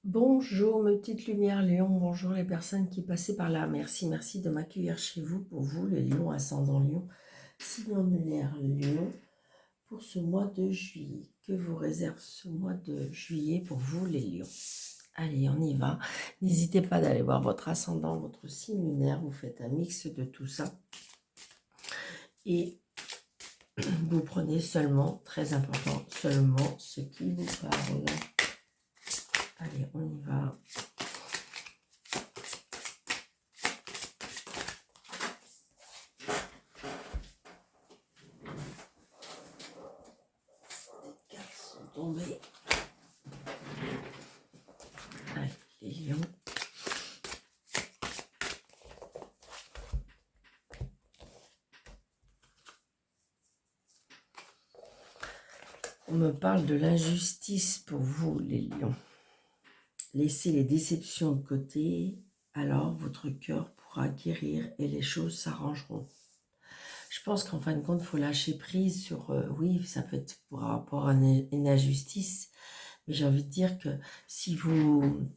Bonjour mes petites lumières Lion, bonjour les personnes qui passaient par là. Merci de m'accueillir chez vous pour vous, les lions ascendant Lion, signe lunaire Lion, pour ce mois de juillet. Que vous réserve ce mois de juillet pour vous les lions? Allez, on y va. N'hésitez pas d'aller voir votre ascendant, votre signe lunaire. Vous faites un mix de tout ça. Et vous prenez seulement, très important, seulement ce qui vous parle. Allez, on y va. Les cartes sont tombées. Allez, les lions. On me parle de l'injustice pour vous, les lions. Laissez les déceptions de côté, alors votre cœur pourra guérir et les choses s'arrangeront. Je pense qu'en fin de compte, il faut lâcher prise sur... oui, ça peut être par rapport à une injustice, mais j'ai envie de dire que si vous...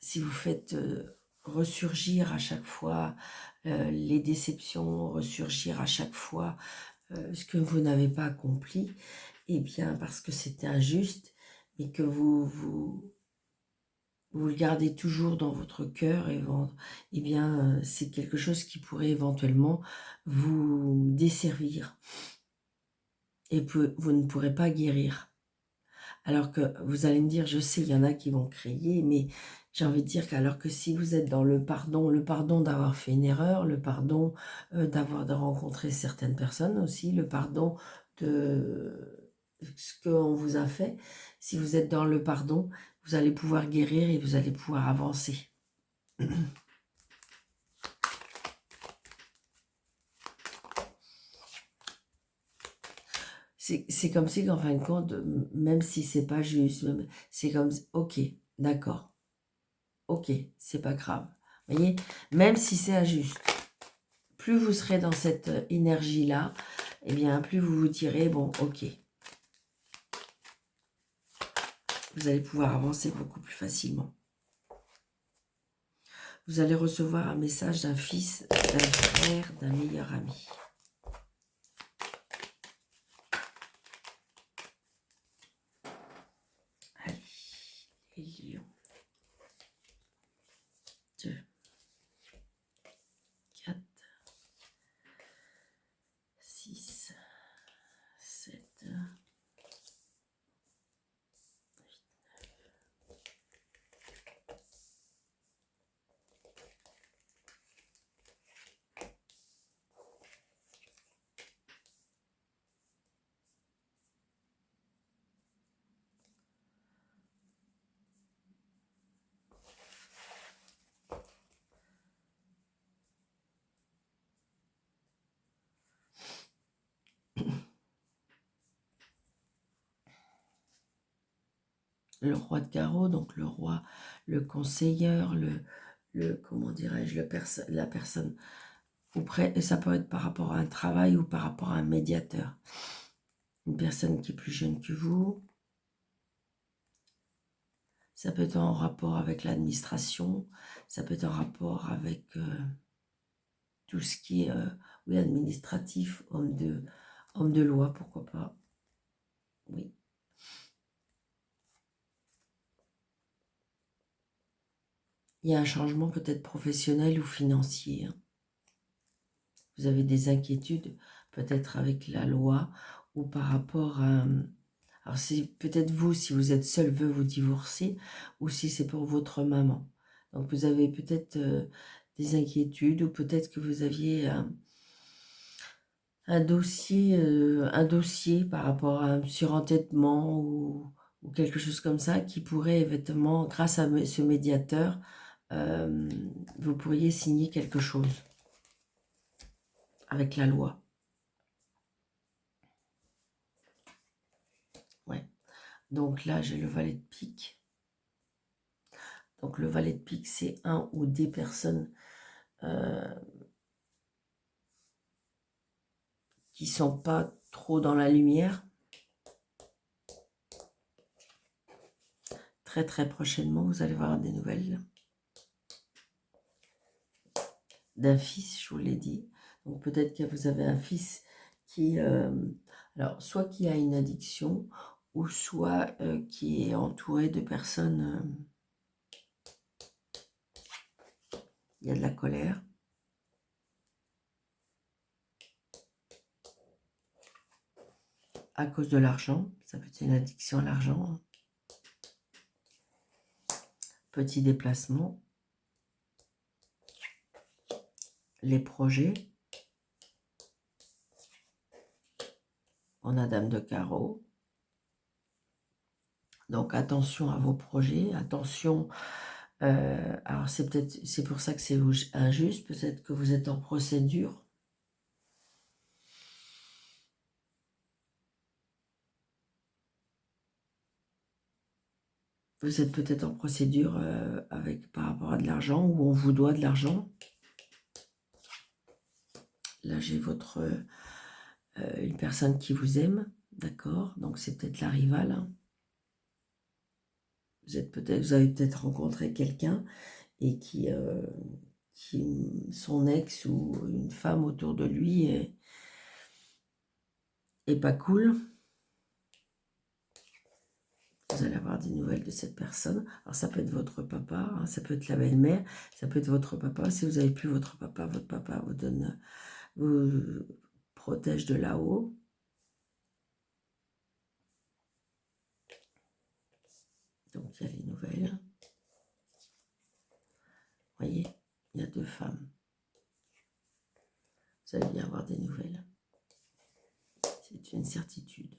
si vous faites ressurgir à chaque fois les déceptions, ressurgir à chaque fois ce que vous n'avez pas accompli, eh bien parce que c'était injuste, mais que vous le gardez toujours dans votre cœur, eh bien c'est quelque chose qui pourrait éventuellement vous desservir et vous ne pourrez pas guérir. Alors que vous allez me dire, je sais, il y en a qui vont crier, mais j'ai envie de dire qu'alors que si vous êtes dans le pardon d'avoir fait une erreur, le pardon d'avoir rencontré certaines personnes aussi, le pardon de ce qu'on vous a fait, si vous êtes dans le pardon, vous allez pouvoir guérir et vous allez pouvoir avancer. C'est comme si, en fin de compte, même si c'est pas juste, c'est comme, ok, d'accord, ok, c'est pas grave. Vous voyez, même si c'est injuste, plus vous serez dans cette énergie-là, eh bien, plus vous vous direz, bon, ok, vous allez pouvoir avancer beaucoup plus facilement. Vous allez recevoir un message d'un fils, d'un frère, d'un meilleur ami. Allez, les lions. 2, 4, 6, 7, 8. Le roi de carreau, donc le roi, le conseiller, comment dirais-je, la personne, ça peut être par rapport à un travail ou par rapport à un médiateur. Une personne qui est plus jeune que vous. Ça peut être en rapport avec l'administration, ça peut être en rapport avec tout ce qui est oui, administratif, homme de loi, pourquoi pas. Oui. Il y a un changement peut-être professionnel ou financier. Hein. Vous avez des inquiétudes peut-être avec la loi ou par rapport à... Alors c'est peut-être vous, si vous êtes seul, veut vous divorcer, ou si c'est pour votre maman. Donc vous avez peut-être des inquiétudes, ou peut-être que vous aviez un dossier par rapport à un surentêtement ou quelque chose comme ça, qui pourrait éventuellement, grâce à ce médiateur, vous pourriez signer quelque chose avec la loi. Ouais. Donc là, j'ai le valet de pique. Donc le valet de pique, c'est un ou des personnes qui sont pas trop dans la lumière. très très prochainement, vous allez avoir des nouvelles d'un fils, je vous l'ai dit. Donc peut-être que vous avez un fils qui, alors soit qui a une addiction, ou soit qui est entouré de personnes, il y a de la colère. À cause de l'argent, ça peut être une addiction à l'argent. Petit déplacement. Les projets. On a Dame de carreau. Donc attention à vos projets, attention. Alors c'est pour ça que c'est injuste. Peut-être que vous êtes en procédure. Vous êtes peut-être en procédure par rapport à de l'argent, ou on vous doit de l'argent. Là, j'ai une personne qui vous aime, d'accord? Donc, c'est peut-être la rivale. Hein. Vous avez peut-être rencontré quelqu'un et qui son ex ou une femme autour de lui est pas cool. Vous allez avoir des nouvelles de cette personne. Alors, ça peut être votre papa, hein, ça peut être la belle-mère, ça peut être votre papa. Si vous n'avez plus votre papa vous protège de là-haut. Donc, il y a les nouvelles. Vous voyez, il y a 2 femmes. Vous allez bien avoir des nouvelles. C'est une certitude.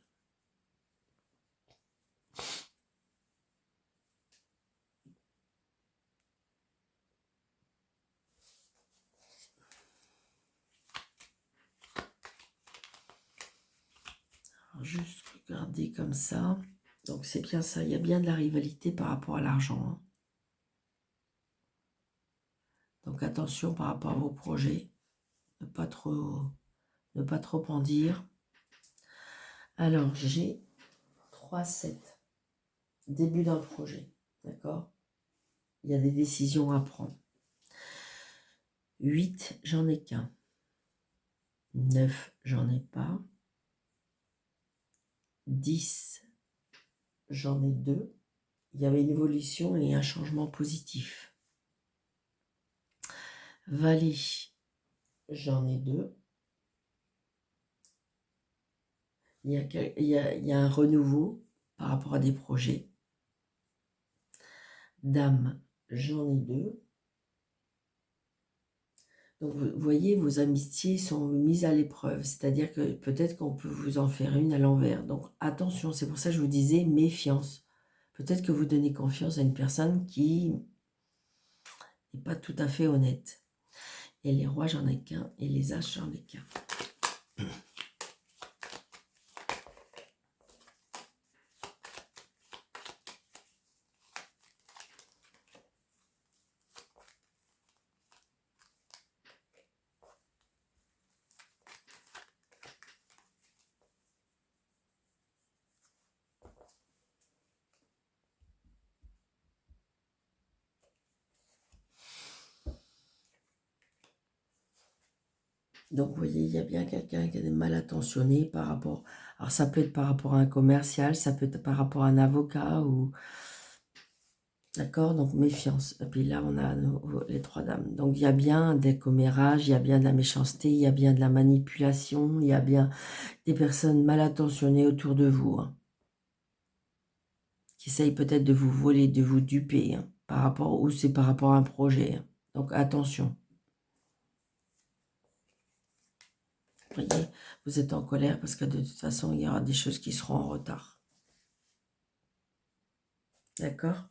Alors, juste regarder comme ça. Donc, c'est bien ça. Il y a bien de la rivalité par rapport à l'argent. Hein. Donc, attention par rapport à vos projets. Ne pas trop en dire. Alors, j'ai 3-7. Début d'un projet. D'accord? Il y a des décisions à prendre. 8, j'en ai qu'un. 9, j'en ai pas. 10, j'en ai 2. Il y avait une évolution et un changement positif. Valet, j'en ai 2. Il y a un renouveau par rapport à des projets. Dame, j'en ai 2. Donc, vous voyez, vos amitiés sont mises à l'épreuve. C'est-à-dire que peut-être qu'on peut vous en faire une à l'envers. Donc, attention, c'est pour ça que je vous disais méfiance. Peut-être que vous donnez confiance à une personne qui n'est pas tout à fait honnête. Et les rois, j'en ai qu'un. Et les as, j'en ai qu'un. Donc, vous voyez, il y a bien quelqu'un qui est mal attentionné par rapport... Alors, ça peut être par rapport à un commercial, ça peut être par rapport à un avocat, ou... D'accord? Donc, méfiance. Et puis là, on a les 3 dames. Donc, il y a bien des commérages, il y a bien de la méchanceté, il y a bien de la manipulation, il y a bien des personnes mal attentionnées autour de vous, hein, qui essayent peut-être de vous voler, de vous duper, hein, ou c'est par rapport à un projet. Hein. Donc, attention. Vous voyez, vous êtes en colère parce que de toute façon, il y aura des choses qui seront en retard. D'accord?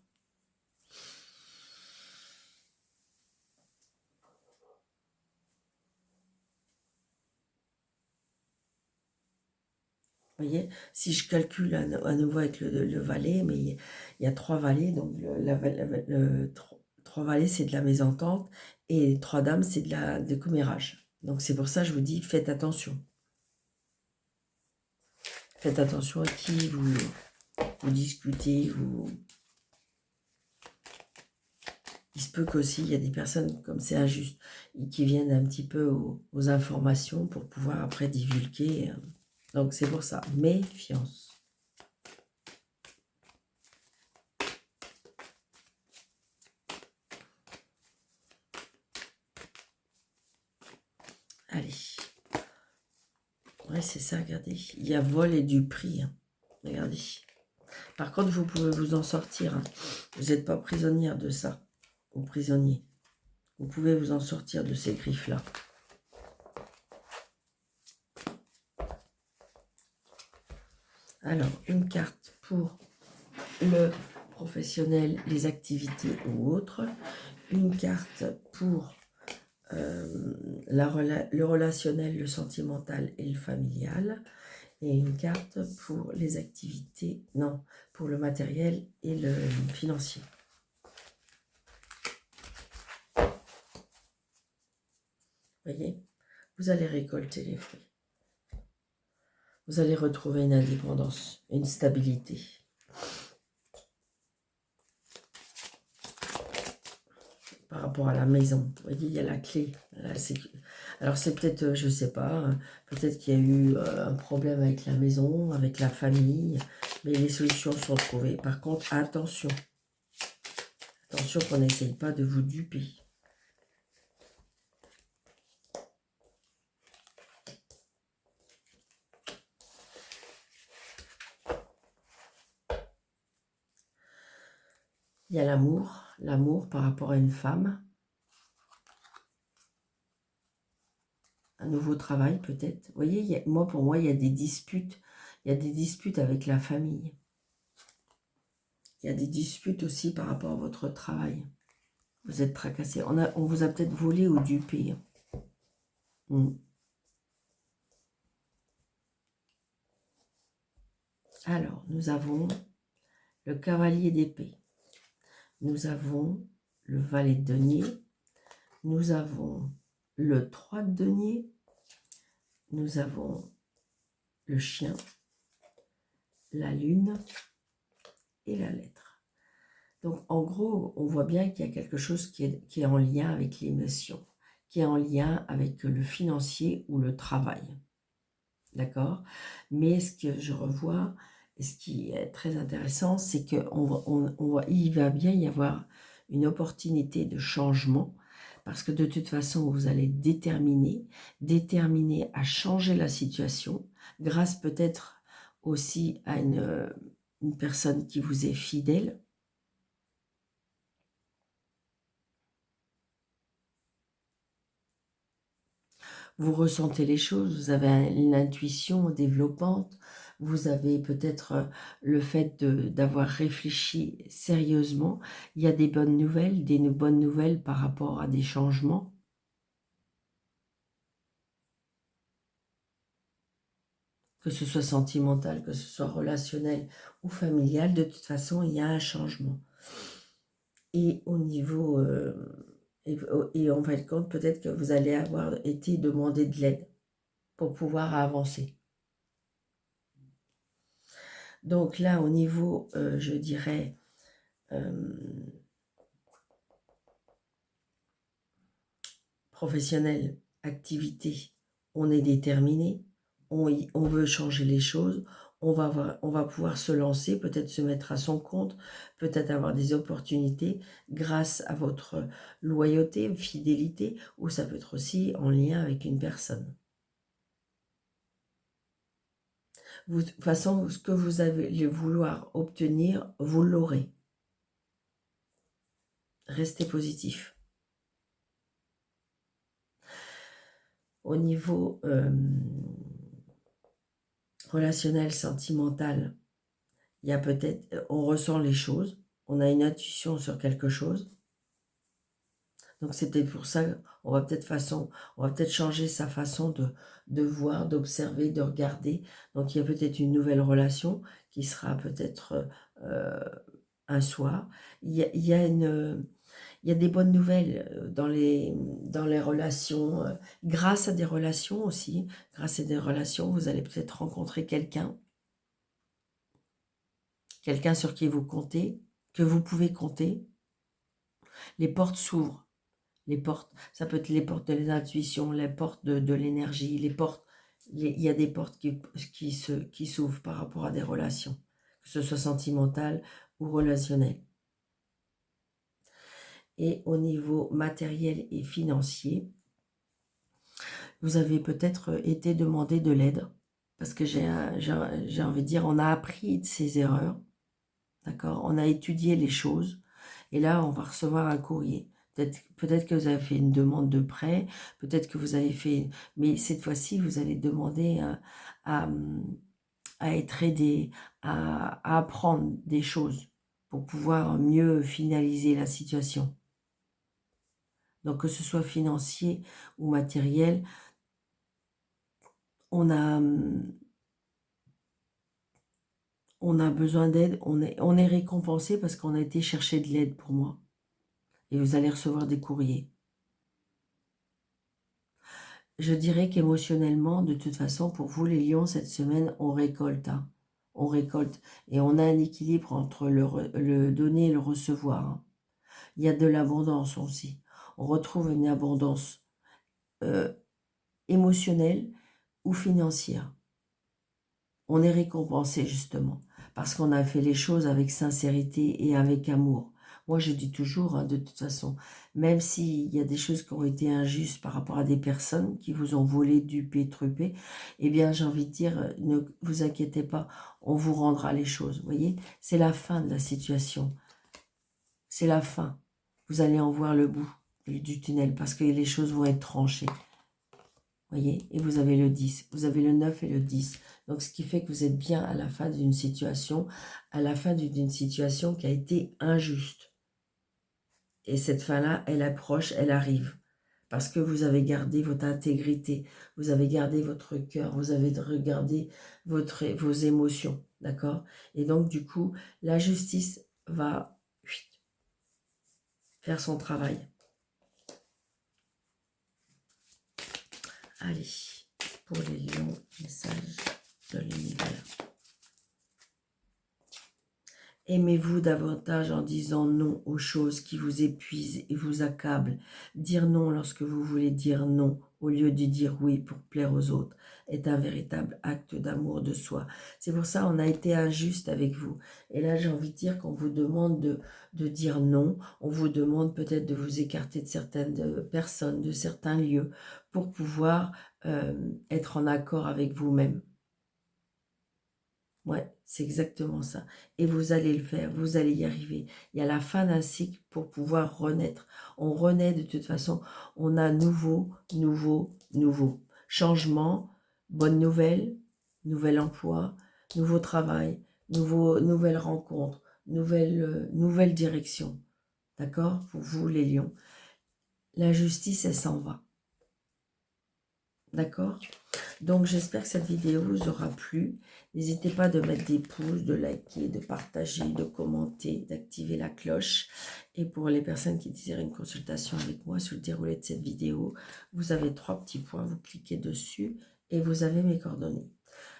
Vous voyez, si je calcule à nouveau avec le valet, mais il y a 3 valets, donc 3 valets, c'est de la mésentente, et 3 dames, c'est de commérage. Donc c'est pour ça que je vous dis, faites attention. Faites attention à qui vous discutez, Il se peut qu'aussi, il y a des personnes, comme c'est injuste, qui viennent un petit peu aux informations pour pouvoir après divulguer. Donc, c'est pour ça. Méfiance. Allez. Ouais, c'est ça, regardez. Il y a vol et du prix. Hein. Regardez. Par contre, vous pouvez vous en sortir. Hein. Vous n'êtes pas prisonnière de ça. Ou prisonnier. Vous pouvez vous en sortir de ces griffes-là. Alors, une carte pour le professionnel, les activités ou autres. Une carte pour le relationnel, le sentimental et le familial. Et une carte pour les activités, non, pour le matériel et le financier. Voyez, vous allez récolter les fruits. Vous allez retrouver une indépendance, une stabilité. Par rapport à la maison, vous voyez, il y a la clé. Alors c'est peut-être, je ne sais pas, peut-être qu'il y a eu un problème avec la maison, avec la famille, mais les solutions sont trouvées. Par contre, attention. Attention qu'on n'essaye pas de vous duper. Il y a l'amour par rapport à une femme. Un nouveau travail peut-être. Vous voyez, pour moi, il y a des disputes. Il y a des disputes avec la famille. Il y a des disputes aussi par rapport à votre travail. Vous êtes tracassé. On vous a peut-être volé ou dupé. Alors, nous avons le cavalier d'épée. Nous avons le valet de denier. Nous avons le 3 de denier. Nous avons le chien, la lune et la lettre. Donc, en gros, on voit bien qu'il y a quelque chose qui est en lien avec l'émotion, qui est en lien avec le financier ou le travail. D'accord? Mais ce que je revois, et ce qui est très intéressant, c'est qu'il va bien y avoir une opportunité de changement, parce que de toute façon, vous allez déterminer à changer la situation, grâce peut-être aussi à une personne qui vous est fidèle. Vous ressentez les choses, vous avez une intuition développante, vous avez peut-être le fait d'avoir réfléchi sérieusement. Il y a des bonnes nouvelles par rapport à des changements. Que ce soit sentimental, que ce soit relationnel ou familial, de toute façon, il y a un changement. Et au niveau... et en fin de compte, peut-être que vous allez avoir été demandé de l'aide pour pouvoir avancer. Donc là, au niveau, je dirais, professionnel, activité, on est déterminé, on veut changer les choses, on va pouvoir se lancer, peut-être se mettre à son compte, peut-être avoir des opportunités grâce à votre loyauté, fidélité, ou ça peut être aussi en lien avec une personne. De toute façon, ce que vous allez vouloir obtenir, vous l'aurez. Restez positif. Au niveau relationnel, sentimental, il y a peut-être, on ressent les choses, on a une intuition sur quelque chose. Donc c'est peut-être pour ça qu'on va peut-être changer sa façon de voir, d'observer, de regarder. Donc il y a peut-être une nouvelle relation qui sera peut-être un soir. Il y a des bonnes nouvelles dans les relations, grâce à des relations aussi. Grâce à des relations, vous allez peut-être rencontrer quelqu'un sur qui vous comptez, que vous pouvez compter. Les portes s'ouvrent. Les portes, ça peut être les portes de l'intuition, les portes de l'énergie, les portes, il y a des portes qui s'ouvrent par rapport à des relations, que ce soit sentimentales ou relationnelles. Et au niveau matériel et financier, vous avez peut-être été demandé de l'aide, parce que j'ai envie de dire, on a appris de ses erreurs, d'accord? On a étudié les choses, et là, on va recevoir un courrier. Peut-être que vous avez fait une demande de prêt, peut-être que vous avez fait... Mais cette fois-ci, vous allez demander à, à être aidé, à apprendre des choses pour pouvoir mieux finaliser la situation. Donc, que ce soit financier ou matériel, on a besoin d'aide, on est récompensé parce qu'on a été chercher de l'aide pour moi. Et vous allez recevoir des courriers. Je dirais qu'émotionnellement, de toute façon, pour vous les lions, cette semaine, on récolte. Hein. On récolte. Et on a un équilibre entre le donner et le recevoir. Hein. Il y a de l'abondance aussi. On retrouve une abondance émotionnelle ou financière. On est récompensé justement parce qu'on a fait les choses avec sincérité et avec amour. Moi, je dis toujours, hein, de toute façon, même s'il y a des choses qui ont été injustes par rapport à des personnes qui vous ont volé, dupé, truqué, eh bien, j'ai envie de dire, ne vous inquiétez pas, on vous rendra les choses. Vous voyez, c'est la fin de la situation. C'est la fin. Vous allez en voir le bout du tunnel parce que les choses vont être tranchées. Voyez, et vous avez le 10, vous avez le 9 et le 10. Donc, ce qui fait que vous êtes bien à la fin d'une situation, à la fin d'une situation qui a été injuste. Et cette fin-là, elle approche, elle arrive. Parce que vous avez gardé votre intégrité, vous avez gardé votre cœur, vous avez regardé vos émotions, d'accord? Et donc, du coup, la justice va faire son travail. Allez, pour les lions, message de l'univers. Aimez-vous davantage en disant non aux choses qui vous épuisent et vous accablent. Dire non lorsque vous voulez dire non au lieu de dire oui pour plaire aux autres est un véritable acte d'amour de soi. C'est pour ça qu'on a été injuste avec vous. Et là, j'ai envie de dire qu'on vous demande de dire non. On vous demande peut-être de vous écarter de certaines personnes, de certains lieux pour pouvoir être en accord avec vous-même. Ouais, c'est exactement ça. Et vous allez le faire, vous allez y arriver. Il y a la fin d'un cycle pour pouvoir renaître. On renaît de toute façon, on a nouveau. Changement, bonne nouvelle, nouvel emploi, nouveau travail, nouvelle rencontre, nouvelle direction. D'accord? Pour vous, les lions. La justice, elle s'en va. D'accord? Donc, j'espère que cette vidéo vous aura plu. N'hésitez pas de mettre des pouces, de liker, de partager, de commenter, d'activer la cloche. Et pour les personnes qui désirent une consultation avec moi sur le déroulé de cette vidéo, vous avez 3 petits points, vous cliquez dessus et vous avez mes coordonnées.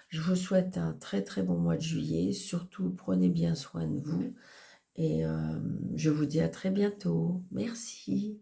Je vous souhaite un très très bon mois de juillet. Surtout, prenez bien soin de vous. Et je vous dis à très bientôt. Merci.